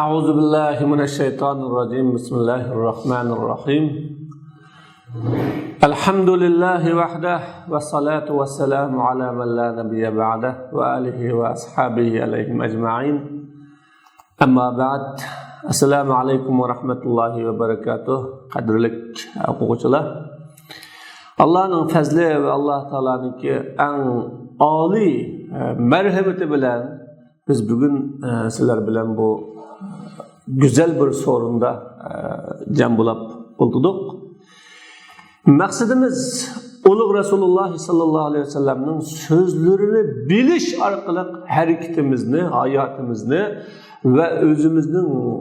أعوذ بالله من الشيطان الرجيم بسم الله الرحمن الرحيم الحمد لله وحده والصلاة والسلام على من لا نبي بعده وآله وأصحابه عليهم أجمعين أما بعد السلام عليكم ورحمة الله وبركاته قدرلك أقوى Allah'ın fazli ve Allah Teala'nınki en âli merhameti bilen biz bugün sizler bilen bu güzel bir sorunda cem bulap bulduk. Maksadımız Ulug' Resulullah sallallahu aleyhi ve sellem'nin sözlerini biliş arkalık hareketimizni, hayatımızını ve özümüzün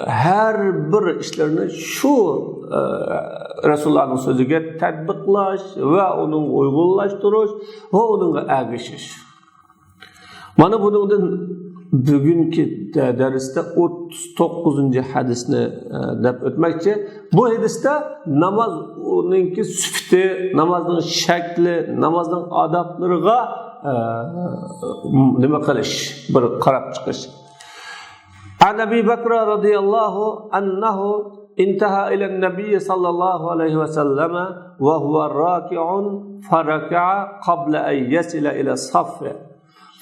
her bir işlerini şu Resulullah'ın sözüge tatbiklaş ve onun uygulaştırış ve onun erişiş. Bana bunun bugünkü derste 39. hadisini dep ötmekçi. Bu hadiste namazınki süfti, namazın şekli, namazın adaplarına nima qilish, bir qarab chiqish. An Abi Bakr radhiyallahu anhu intaha ila an-nabiy sallallahu alayhi ve sellem ve huve raki'un faraka'a qabla an yasila ila as-saff.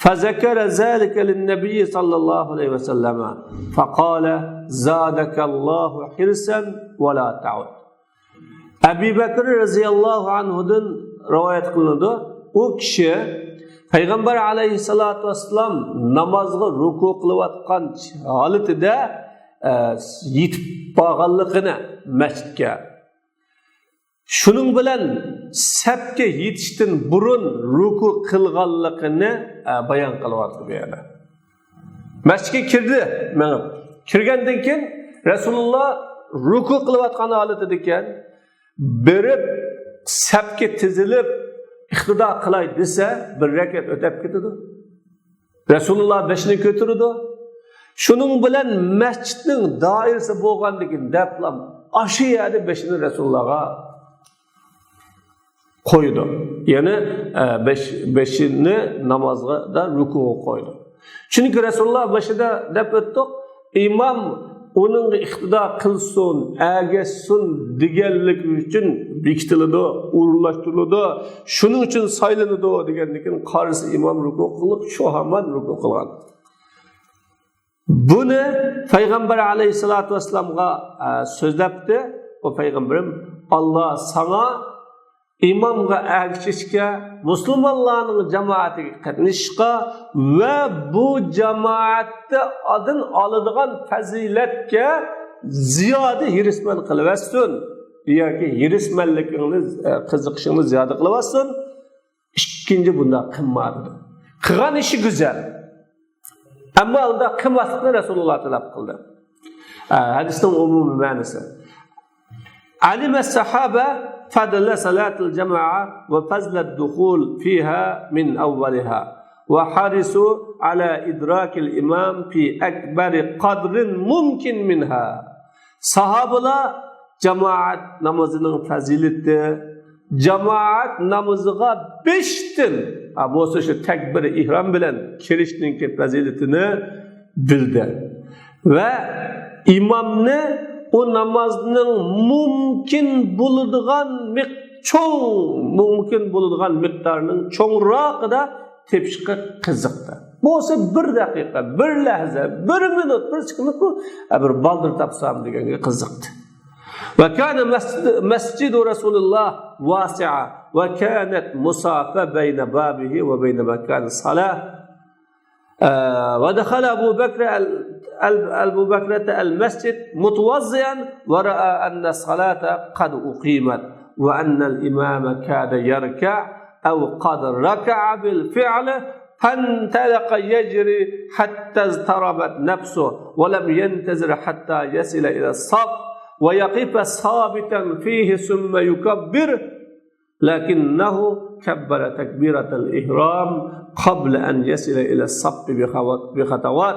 فذكر ذلك للنبي صلى الله عليه وسلم فقال زادك الله حرصا ولا تعد. Abi Bakr radhiyallahu anhu'dan rivayet kılındı. O kişi Peygamber aleyhissalatu vesselam namazga ruku kılıvatkan haletide yetip bağallıkını mescidge. Şunun bilen sepke yetiştin burun ruku kılganlıkını bayan kılıvatı bir yana. Mescidge kirdi. Kirgenden keyin Resulullah ruku kılıvatkan haletideken berip sepke tizilip iktida kılay dese bir rekat ötep ketidi. Resulullah beşini götürdü. Şunun bilen mescidin dairesi bolgandikin deplam aşı yerde beşini Resulullah'a koydu. Yani beşini namazda da rukuğa koydu. Çünkü Resulullah başında dep öttük. İmam onun iktida kılsın, ergeçsin digenlik için bikitildi, uğurlaştırıldı. Şunun için saylanıdı degenlikin karısı imam ruku kılıp şu hemen ruku kılgan. Bunu Peygamber aleyhissalatu vesselam'a sözlepti. O Peygamberim Allah sana imamga ergişişke, Müslümanların cemaati katnışka ve bu cemaatte adın alıdığın faziletke ziyade hirismen kılıversin. Ya ki hirismenlikiniz, kızıkışınız ziyade kılıversin. İkinci bunda kımmadı. Kıgan işi güzel. Ama onda kımmasını Resulullah talep kıldı. Hadisten umumi manası. علم الصحابة فضل صلاة الجماعة وفضل الدخول فيها من أولها وحرصوا على إدراك الإمام في أكبر قدر ممكن منها. Sahabeler cemaat namazının fazileti, cemaat namazıga beştin, bu şu tekbir ihram bilen kirişninki faziletini bildi ve imamını o namazının mümkün bulunduğun miktarının çoğunluğu da tepşike kızıktı. Bu olsa bir dakika, bir lahza, bir minut, bir sekunde bu bir baldır tapsam degenge kızıktı. Ve kana mescidu Resulullah vasi'a ve kanat musafa beyne babihi ve beyne mekan salah. ودخل أبو بكر المسجد متوضئا ورأى أن الصلاة قد أقيمت وأن الإمام كاد يركع أو قد ركع بالفعل فانطلق يجري حتى اضطربت نفسه ولم ينتظر حتى يصل إلى الصف ويقف ثابتا فيه ثم يكبر لكنه كبر تكبيرة الإحرام قبل أن يصل إلى الصف بخطوات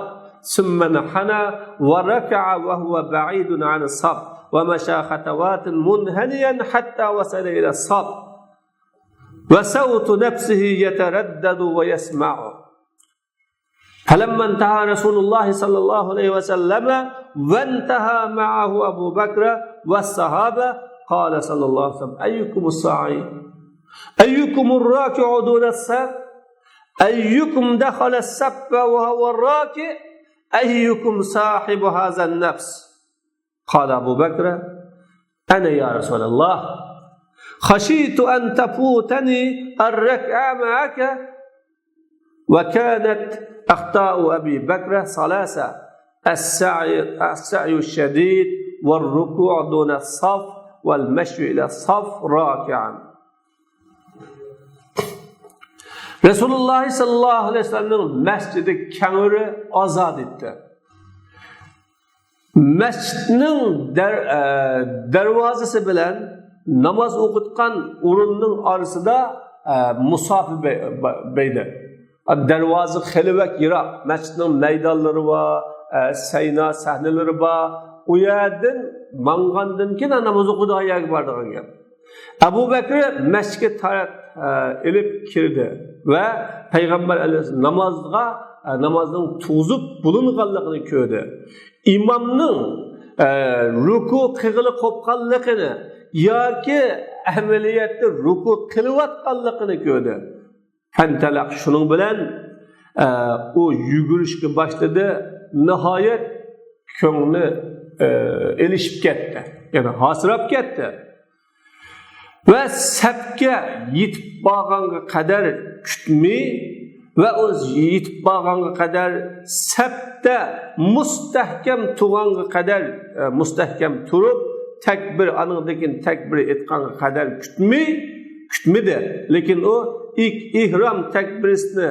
ثم انحنى وركع وهو بعيد عن الصف ومشى خطوات منحنيا حتى وصل إلى الصف وصوت نفسه يتردد ويسمع فلما انتهى رسول الله صلى الله عليه وسلم وانتهى معه أبو بكر والصحابة قال صلى الله عليه وسلم أيكم الساعي أيكم الراكع دون الصف أيكم دخل الصف وهو الراكع أيكم صاحب هذا النفس قال أبو بكر أنا يا رسول الله خشيت أن تفوتني الركعة معك وكانت أخطاء أبي بكر ثلاثة السعي الشديد والركوع دون الصف والمشي إلى الصف راكعا. Resulullah sallallahu aleyhi ve sellem'in mescidi kengiri azad etti. Mescidinin dervazesi bilen namaz okutkan urunun arasında Musaf beydi. Dervazı xilivek yirak. Mescidinin meydanları var, seyna sahneleri var. O yerden mangandın ki namaz okudu ayağı vardı. Ebu Bekir mescide elip kirdi. Ve Peygamber Aleyhisselam namazın tuzup bulunganlıqını kördü. İmamның ruku qıgılı qopqanlıqını yoki amaliyatda ruku qilayotganligini kördü. Fantalaq şunun bilan o yugurishga başladı. Nihoyat ko'ngli elishib ketdi. Yani hasrab ketdi. Ve sapga yetib borganga qadar kutmay ve o yetib borganga qadar sapda mustahkam turganga qadar mustahkam turib takbir anıqdekin takbir etganga qadar kutmadi. Lekin o ilk ihram takbirisini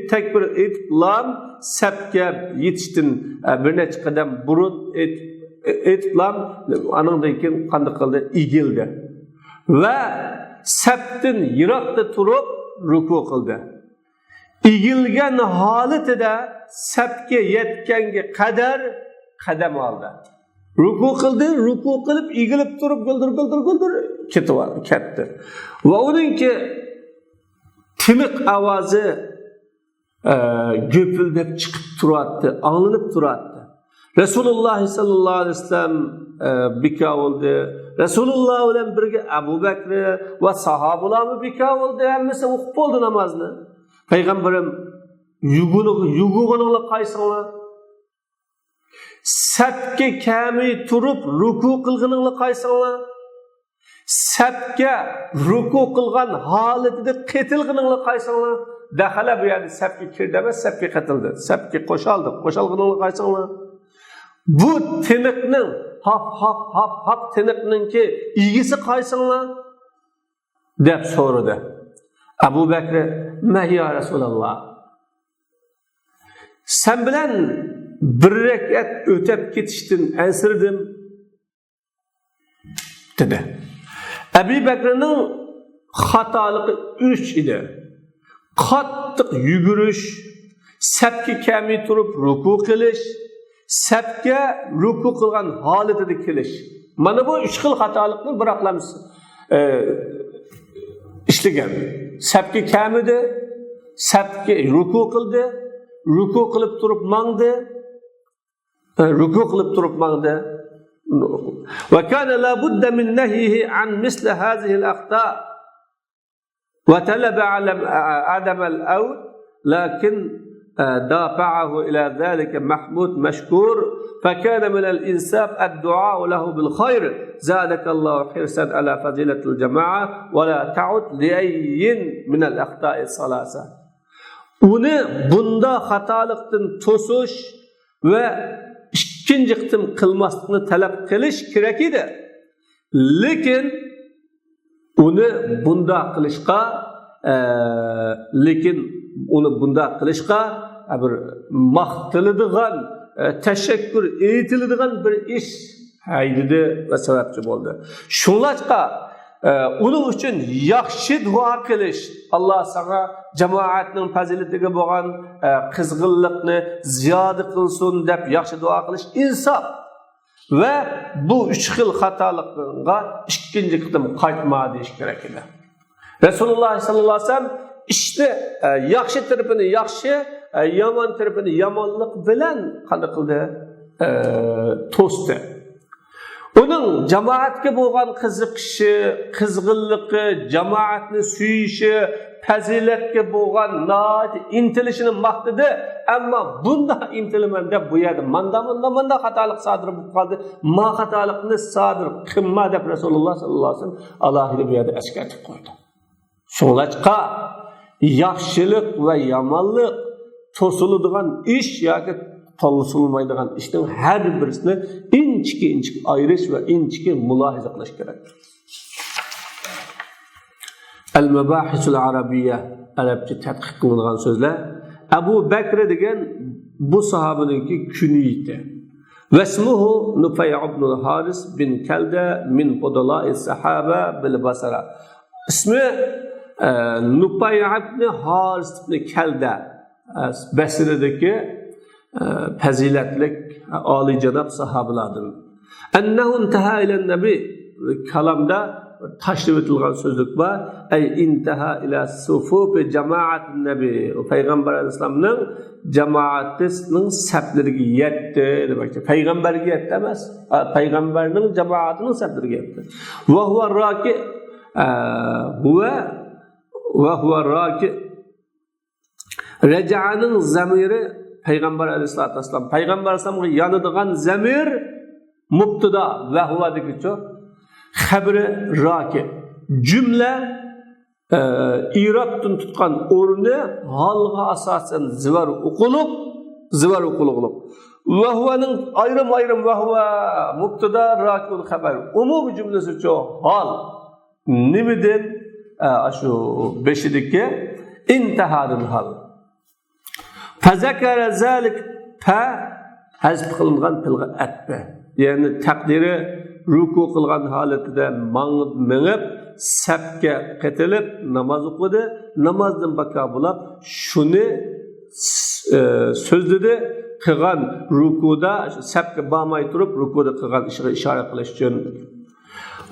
takbir etlam sapga yetishdan bir necha qadam burun etlam anıqdekin qanday qildi egildi. Ve septin yirakta turup ruku kıldı. İgilgen haletide sepke yetkenge kadar kadem aldı. Ruku kıldı, ruku kılıp igilip turup gıldır ketti. Ve onunki timik avazı göpüldep çıkıp turattı, anlanıp turattı. Resulullah sallallahu aleyhi ve sellem bika oldu. Resulullah bilan birga Abu Bakr ve sahabalar bika oldu. Hemmesi o'qib oldu namazını. Peygamberim yugug'ini qaysinglar? Sapga kami turib ruku qilganingni qaysinglar? Sapga ruku qilgan holatida ketilganingni qaysinglar? Dakhala bu yerda sapga kirdi emas, sapga qatildi. Sapga qo'shilganingni qaysinglar? Bu tiniqning hap tiniqninki ilgisi qaysinglar deb so'radi. Abu Bakr ya Resulallah sen bilan bir rakat o'tib ketishdan ansirdim dedi. Abu Bakrning xatoligi 3 edi. Qattiq yugurish, sapga kami turib ruku qilish, sapga ruku qilgan holatida kelish. Mana bu 3 xil xatolikni biroqlamiz ishlagan. Sapga kamidi, sapga ruku qildi, ruku qilib turib mangdi. Va kana la budda min nahyihi an misli hadhihi al-akhta' wa talaba adam al-awd lakin دافعه إلى ذلك محمود مشكور فكان من الإنساب الدعاء له بالخير زادك الله حرصا على فضيلة الجماعة ولا تعد لأي من الأخطاء الثلاثة. Uni bunda xatolikdan to'sish va ikkinchi qitim qilmaslikni talab qilish kerak edi. Lekin uni bunda qilishga bir maqtiladigan, tashakkur etiladigan bir ish haydidi va sababchi bo'ldi. Shunlashqa uning uchun yaxshi duo qilish, Alloh sana jamoatning fazilatiga bo'lgan qizg'inlikni ziyoda qilsin deb yaxshi duo qilish insof. Ve bu 3 xil xatolikqa ikkinchi qitim qaytma deyish kerak edi. Resulullah sallallahu aleyhi ve sellem işte yaxshi tarafini yaxshi, yomon tarafini yomonlik bilan qanday qildi? To'sdi. Uning jamoatga bo'lgan qiziqishi, qizg'inligi, jamoatni suyishi, fazilatga bo'lgan intilishini maqtadi, ammo bunda intilman deb bu yerda manda xatolik sodir bo'lib qoldi. Ma xatolikni sodir qilma deb Rasululloh sallallohu alayhi vasallam alohida bu yerda eskartib qo'ydi. Shuningcha yaxshilik va yomonlik to'siladigan ish yoki to'silmaydigan ishning har birisini inchik ayirish va inchik mulohaza qilish kerak. Al-Mabahisul Arabiyya Arabcha tadqiq qilingan so'zlar. Abu Bakr degan bu sahobaninki kuniydi. Vasmuhu Nufay ibn al-Haris bin Kalda min fudala'i sahaba bil Basra. İsmi Nufay ibn Haris ibn Kalda Basra'daki faziletlik âli-cenab sahabalardan. Ennehu intaha ila Nabi kalamda taşrif etilgan sözlük var. Ey intaha ila sufufi cemaatin Nabi. Peygamber Aleyhisselam'ın cemaatinin seplerine yetti demektir. Peygamberge yetti demez. Peygamberinin cemaatinin seplerine yetti. Ve huve raki Reca'nın zamiri Peygamber Aleyhisselatü Vesselam. Peygamber Aleyhisselam'a yanıdığan zamir mubtada ve huve dikişo habri raki cümle İrab'tın tutkan orunu halga asasen zivar okulup ve huve'nin ayrım ve huve mubtada raki'ul haber umum cümlesi çok hal nimidin şu beşideki intihadın hal fezekere zalik fe hazb kılıngan pilga etbe yani takdiri ruku kılgan haletinde mağıp sepke ketilip namaz okudu. Namazdan baka bulap şunu sözledi kılgan rukuda sepke bağmay durup rukuda kılgan işaret kılış için.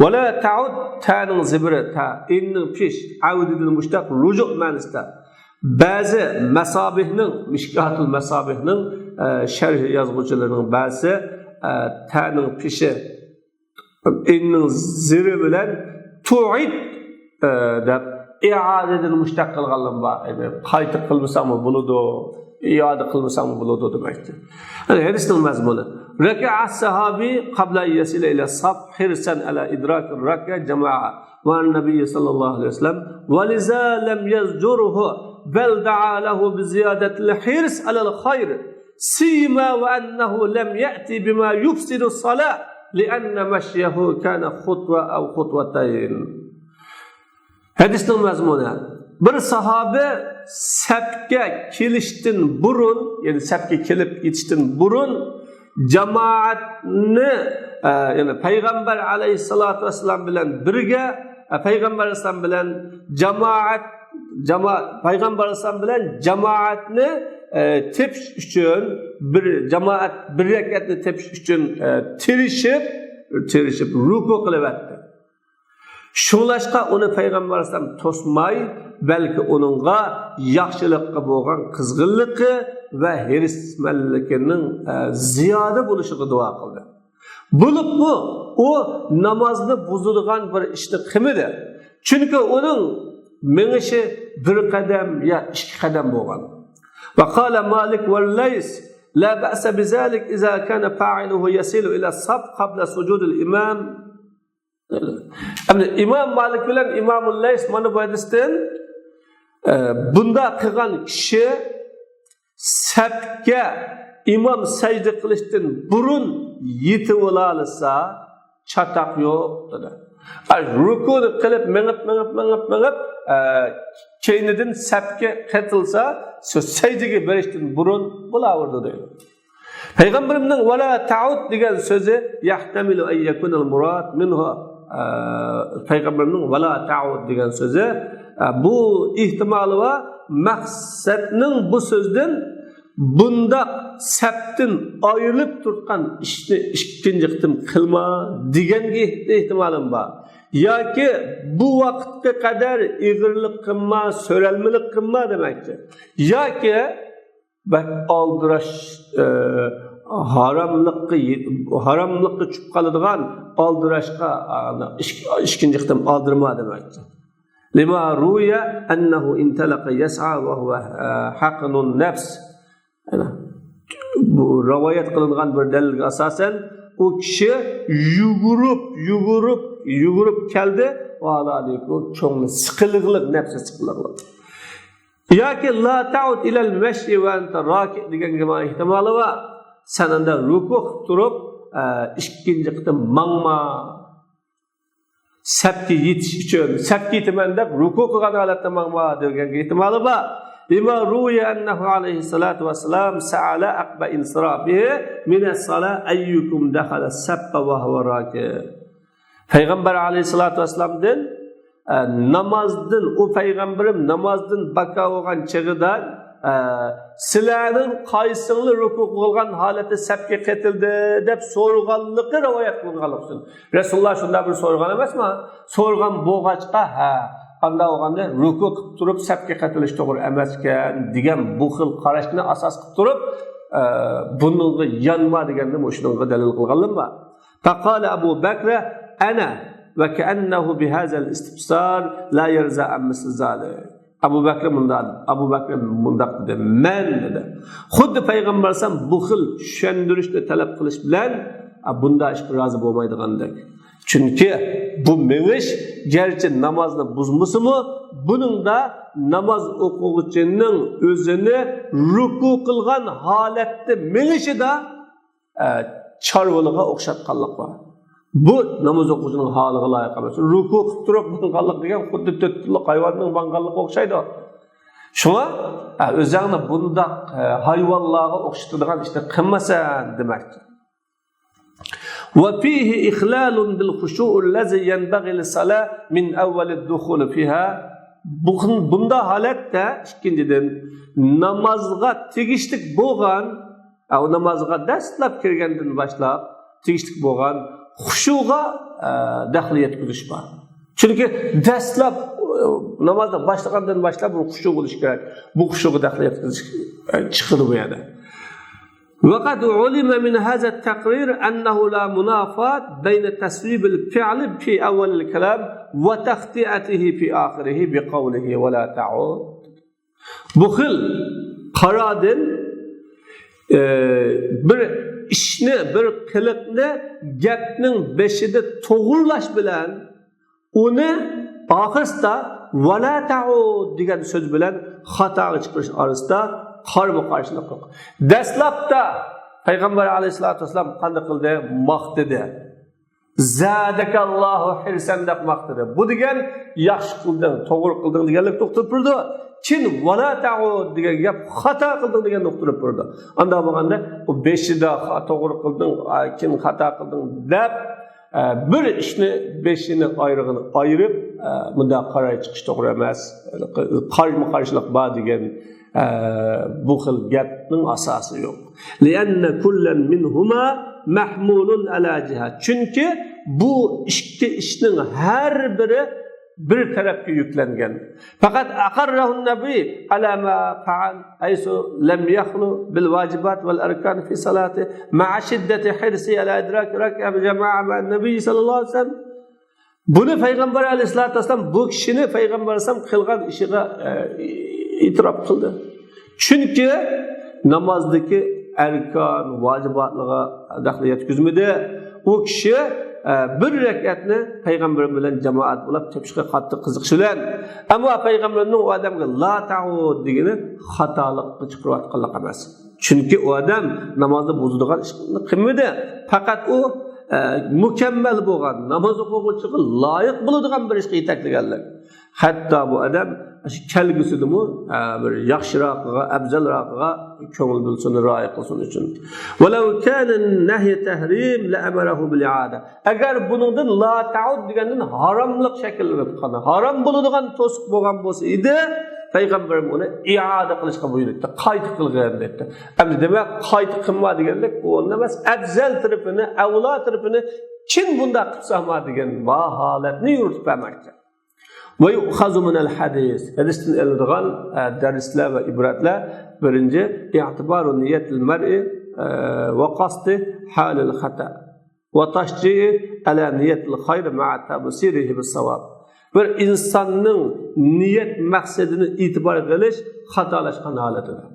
Ve la ta'ud ta'nın zibri ta innin piş avdidin müştak rucu manista. Bazı mesabihinin Mişkatul Mesabihinin şerh yazgıcılarının bazı ta'nın pişi innin ziri bilen tu'id deb i'adedil mushtaq qilganlar bor. Qayta qilmasam buludu, i'ada qilmasam buludu demektir. Yani hadisning mazmuni raka'a sahabi qabla yasila ila saf hirsan ala idrak ar-raka jama'a wa an-nabiy sallallahu alayhi wasallam wa liza lam yazjuruhu bal da'a lahu bi ziyadati al-hirs ala al-khayr sima wa annahu lam ya'ti bima yufsidu as-salah لأن مشيه كان خطوة أو خطوتين. Hadisning mazmuni bir sahabe sapga kelishdan burun, yani sapga kelib yetishdan burun jamoatni yani Payg'ambar alayhisolatu vasallam bilan birga Payg'ambar alayhisolam bilan Payg'ambar alayhisolam bilan jamoatni tepish uchun bir jamoat bir rakatni tepish uchun tirishib ruku qilyapti. Shunlashqa uni Payg'ambar alayhisolam to'smay, balki uningga yaxshilikqa bo'lgan qizg'inligi va hirismanligining ziyoda bo'lishiga duo qildi. Bo'lib bu o namozni buzadigan bir ishni qilmadi. Chunki uning mingishi bir qadam ya ikki qadam bo'lgan. وقال مالك والليث لا بأس بذلك إذا كان فاعله يصل إلى الصف قبل سجود الإمام. İmam Malik bilen İmam Leys mana bu hadisten bunda qilgan kishi sapga imom sajda qilishdan burun yetib olsa chataq yo'q dedi. Rukuni qilib mingib keynidan sapga qatilsa sajdaga berishdan burun bo'laverdi deydi. Peygamberimning vala ta'ud degan so'zi yahtamilu an yakuna al-murad minha Peygamberimning vala ta'ud degan so'zi bu ihtimoli va maqsadning bu so'zdan bunda sapdan ayrilib turgan ishni ikkinchi qitim qilma deganga ehtimalim bor. Yoki bu vaqtga qadar ig'irlik qilma, so'ralmilik qilma demakdir. Yoki bak aldıraş haramlıqqa tushib qoladigan aldırashqa ikkinchi qitim aldırma demakdir. Lima ruya annahu intalaqa yas'a wa huwa haqnun nafs. Bu rivoyat qilingan bir dalilga asosan o kishi yugurib keldi va Allohning cho'ngni siqiliqlik nafsi siqiliqlik. Yoki la ta'ud ila al-mashi wa anta raki degan ehtimoli va sananda ruku qilib turib ikkinchi qitim mangma sapga yetish uchun sapga yetaman deb ruku qilgan holatda mangma degan ehtimoli bor. Lima ruya annahu alayhi salatu wassalam sa'ala aqba insirafihi min as-salat ayyukum dakhala as-sappa wa huwa raki. Payg'ambar alayhi salatu wassalamdan namazdan o payg'ambarim namazdan baka bo'lgan chig'ida sizlarning qaysinglar ruku qilgan holatda sapga ketildi deb so'rganligi rivoyat qilingan bo'lsin. Rasululloh shunday bir so'rgan emasmi? So'rgan bo'g'achqa qanday bo'lganda ruku qilib turib sapga qatilish to'g'ri emas ekan degan bu xil qarashni asos qilib turib bunga yanma deganda shunga dalil qilganlar bor. Faqala Abu Bakr ana va ka'annahu bihazal istifsar la yarza am misl zalik. Abu Bakr mundaq dedi. Men dedi. Xuddi payg'ambar sam bu xil tushuntirishni talab qilish bilan bunda ishga rozi bo'lmaydigandek. Chunki bu menish gerçi namozni buzmusimi, buningda namoz o'quvchining o'zini ruku qilgan holatda menishida chorvaliga o'xshatganlik bor. Bu namoz o'quvchining holiga loyiq emas. Ruku qilib turib bunqanlik degan xuddi to'tli hayvonning banqanligiga o'xshaydi. Shuna o'zingni bundaq hayvonlarga o'xshatadigan ishni qilmasan demakdir. وفيه إخلال بالخشوع الذي ينبغي للصلاة من أول الدخول فيها. Bunda halatda ikkinchidan namozga tegishlik bo'lgan, namozga dastlab kirgandan boshlab tegishlik bo'lgan xushuga daxl yetkilish bor. Chunki dastlab namozga boshlagandan boshlab bu xushu bo'lish kerak. Bu xushuga daxl yetkilish chiqadi bu yerda. وقد علم من هذا التقرير أنه لا منافاة بين تسويب الفعل في أول الكلام وتخطئته في آخره بقوله ولا تعود. بخل قرادن bir ishni, bir qiliqni gapning beshida to'g'irlash bilan uni oxirida vala ta'ud degan so'z bilan xatoga chiqarish orasida qarama-qarshilik yo'q. Dastlabda payg'ambar alayhisolatu vasallam qanday qildi? Maqtadi. Zadakallohu hirsan deb maqtadi. Bu degan yaxshi qilding, to'g'ri qilding deganlik to'xtab turdi. Chin vala ta'ud degan gap xato qilding degan to'xtab turdi. Unda bo'lganda bu beshida to'g'ri qilding, kin xato qilding deb bir ishni beshini ayrig'ini ayirib bunda qaray chiqish to'g'ri emas. Qarama-qarshilik bor degan bu xil gapning asosi yo'q. Lianna kullan minhuma mahmulun ala jihat. Chunki bu ikki ishning har biri bir tarafga yuklangan. Faqat aqarrahu nabiy ala ma fa'al aysu lam yakhlu bil wajibat wal arkan fi salati ma'a shiddati hirsi ala idrak rak'a jama'a ma nabiy sallallohu alayhi wasallam. Buni payg'ambar alayhisolatu vasallam bu kishini payg'ambar alayhisolam qilgan ishiga itiraf qildi. Chunki namozdagi arkan, vajibatlarga daxl yetkazmadi. U kishi bir rakatni payg'ambar bilan jamoat bo'lib tepishga qattiq qiziqish bilan, ammo payg'ambarning u odamga la ta'ud degani xatolikqa chiqarayotganlik emas. Chunki u odam namozni buzadigan ishni qilmadi. Faqat u mukammal bo'lgan, namoz o'quvchiga loyiq bo'ladigan bir ishga yetaklaganlar. Hatto bu odam kelgusidimi bir yaxshiroqqa, afzalroqqa ko'ngil bo'lsin, rioya qilsin uchun. Walau kana nahy tahrim la amarahu bil i'ada. Agar buningdan la ta'ud degandan haromlik shakllanib qolgan, harom bo'ladigan to'siq bo'lgan bo'lsa edi, payg'ambar uni i'ada qilishga buyurdi, qayta qilgan dedi. Endi demak, qayta qilma deganlik u emas, afzal tarafini, avlo tarafini kim bunda qilsa degan holatni yuritib bermoqchi. Ve yu'khazu minel hadis. Hadisten eldiğen dersler ve ibretler. Birinci, i'tibaru niyetil mer'i ve kasti halil hata. Ve taşci'i ala niyetil hayr ma'a tabsirihi bis savab. Bir insanın niyet maksadını itibar kılış hatalaşkan haletidir.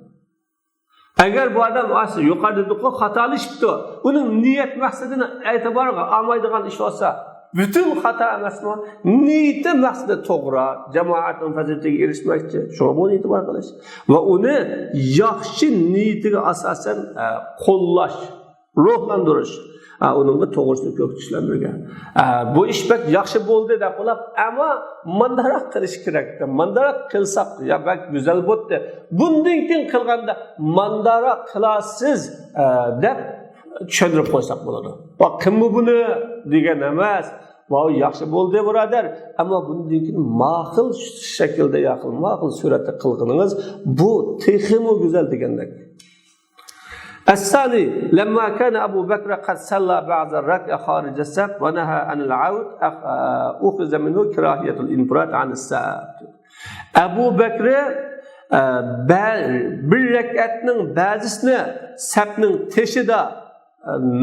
Eğer bu adam asıl yukarıda hatalışıptı, onun niyet maksadını itibar almaydıgan iş olsa, bütün hata emasmi, niyeti maksadı to'g'ri, jamoatning fazilatiga erishmoqchi, shunga buni e'tibor qilish va uni yaxshi niyatiga asosan qo'llash, ruhlantirish, uningga to'g'risini ko'p ishlanmagan. Bu ish bak yaxshi bo'ldi deb qo'lab, ammo mandaroq qilish kerak. Mandaroq qilsak, ya bak go'zal bo'ldi. Bundan keyin qilganda mandaroq qilasiz deb tushuntirib qo'ysak bo'ladi. Bak kim bu buni degan emas. Bu yaxshi bo'ldi birodar, ammo bundan keyin ma'qul shaklda yaqin, ma'qul suratda qilganingiz bu texmo go'zal degandek. الثاني لما كان أبو بكر قد صلى بعد الركعة خارج الصف ونهى عن العود أخذ منه كراهية الانفراد عن الصف. أبو بكر bir rekatning ba'zisini safning teshida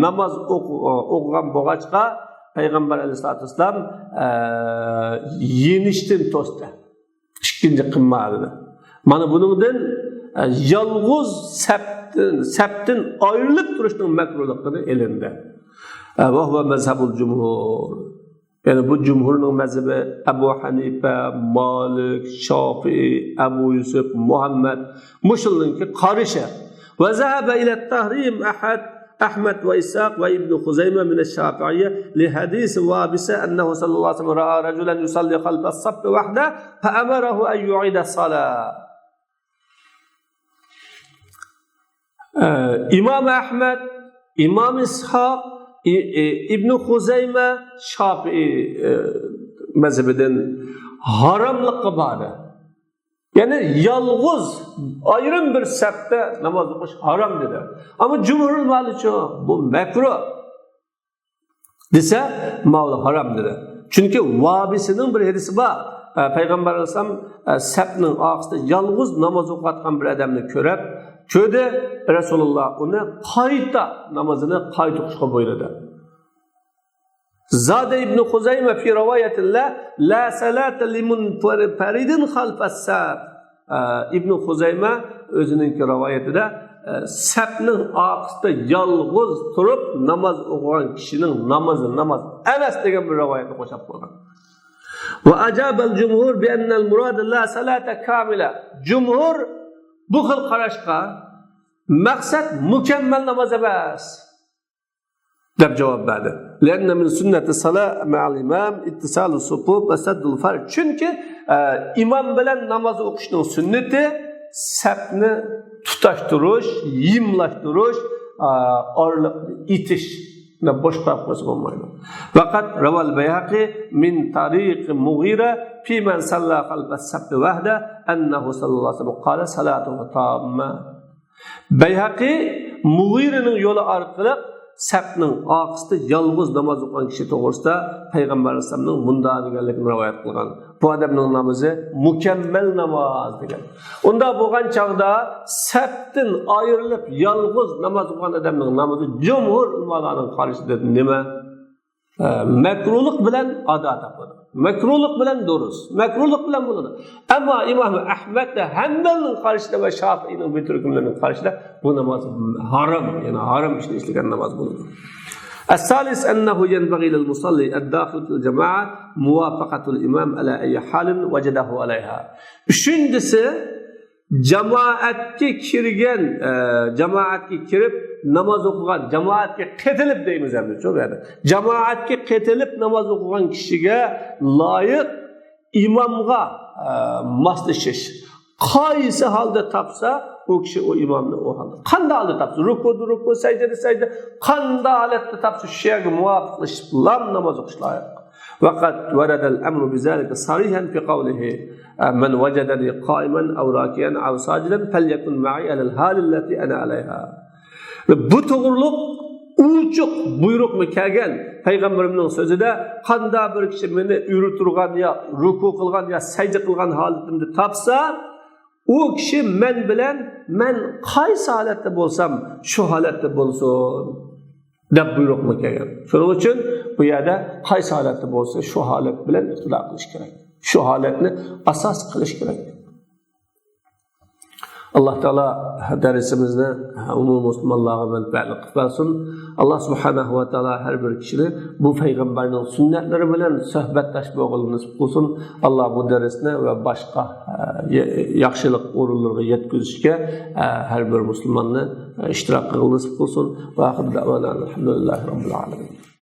namoz o'qigan bo'lg'achqa payg'ambar alayhisolatu vasallam yenishdan to'sdi. Ikkinchi qilmadi. Mana buningdan yolg'iz saptin ayrılıp duruşunun makruhluğunu elinde. Ve huve mezhebul cumhur. Yani bu cumhurun mezhebi Ebu Hanife, Malik, Şafii, Ebu Yusuf, Muhammed, Muşul'unki karışı. Ve zahebe ile tahrim Ahmet ve İshak ve İbn Huzeyme min Şafi'ye li hadisi vabise ennehu sallallahu aleyhi ve sellem ra'a raculen yusalli halbes sabbi vahde fe emerahu en yu'ide salat. İmam Ahmed, İmam İshak, İbn Huzeyme, Şafii mezhebinden haramlıkı bari. Yani yalğız, ayrım bir septe namaz okuş haram dedi. Ama cumhurun maliçi bu mekruh dese mağlu haram dedi. Çünkü vabisinin bir hadisi var. Peygamber Aleyhisselam sepnin ağzında yalğız namaz okuyatkan bir adamını körep, köyde Resulullah onu qayta namazını qayta okuşa buyurdu. Zade İbn Huzeyme fi rivayetillah la salata limun faridin halfas saf. İbn Huzeyme özünün rivayetinde sapning ağzında yalğız turup namaz okuyan kişinin namaz emas degan bir rivayetni qo'shib qo'ygan. Ve acabel cumhur bi ennel murad la salata kamila. Cumhur bu xil qarashqa maqsad mukammal namoz emas deb javob berdi. Lanna min sunnati salat ma'al imam ittisalus sufuf va saddul farj. Chunki imom bilan namoz o'qishning sunnati safni tutashtirish, yimlashtirish, orliqni itish. boshqa qo'ysa bo'lmaydi. Faqat rawal Bayhaqi min tariq Mughira fi man salla qalb as-sabt wahda annahu sallallahu alayhi wasallam qala salatuhu tamma. Bayhaqi Mughiraning yo'li orqali sapning oqisida yolg'iz namoz o'qigan kishi to'g'risida payg'ambar alayhisolamning bunday deganligini rivoyat qilgan. Bu odamning namozi mukammal namoz degan. Unda bo'lgan chog'da sapdan ayrilib yolg'iz namoz o'qigan odamning namozi jumhur ulamolarning qarashida nima? Makruhlik bilan ado topadi. Makruhlik bilan durust. Makruhlik bilan bo'ladi. Ammo Imom Ahmad va Hanbalning qarashida va Shofiiyning bu turkumlarning qarashida bu namoz harom, ya'ni harom ishni ishlagan namoz bo'ladi. الثالث أنه ينبغي للمصلي الداخل في الجماعة موافقة الإمام على أي حال وجده عليها. Üçüncüsü cemaatga kirgan, cemaatga kirib namoz o'qigan, cemaatga qatilib deymiz endi, cho'g'adi. Cemaatga qatilib namoz o'qigan kishiga loyiq imomga moslashish. Qaysi holda topsa o kishi o imomni o holda. Qanday holda topsa, ruku, sajda, qanday holatda topsa shu yerga muvofiqlashib namoz o'qish loyiq. Vaqat warada al-amru bizalika sarihan fi qawlihi man wajadani qa'iman aw raki'an aw sajidan falyakun ma'i ala al-hal allati ana 'alayha. Bu to'g'riliq uçuq buyruqmi kelgan payg'ambarimning so'zida qanda bir kishi meni yurib turgan yo ruku qilgan yo sajda qilgan holatimda topsa u kishi men bilan men qaysi holatda bo'lsam shu holatda bo'lsin deb buyruqmi kelgan. Shuning uchun bu yerda qaysi holatda bo'lsa shu holat bilan iqtido qilish kerak. Shu holatni asos qilish kerak. Allah Teala dersimizni umum Müslümanlığa menfaatli kılsın. Allah Subhanahu ve Teala her bir kişini bu peygamberin sünnetleri bilen sohbetleşmeye nasip kılsın. Allah bu dersine ve başka yaxşılık uğurlarına yetkizişke her bir Müslümanı iştirak kılsın nasip kılsın. Ve ahir davana elhamdülillahi rabbil alemin.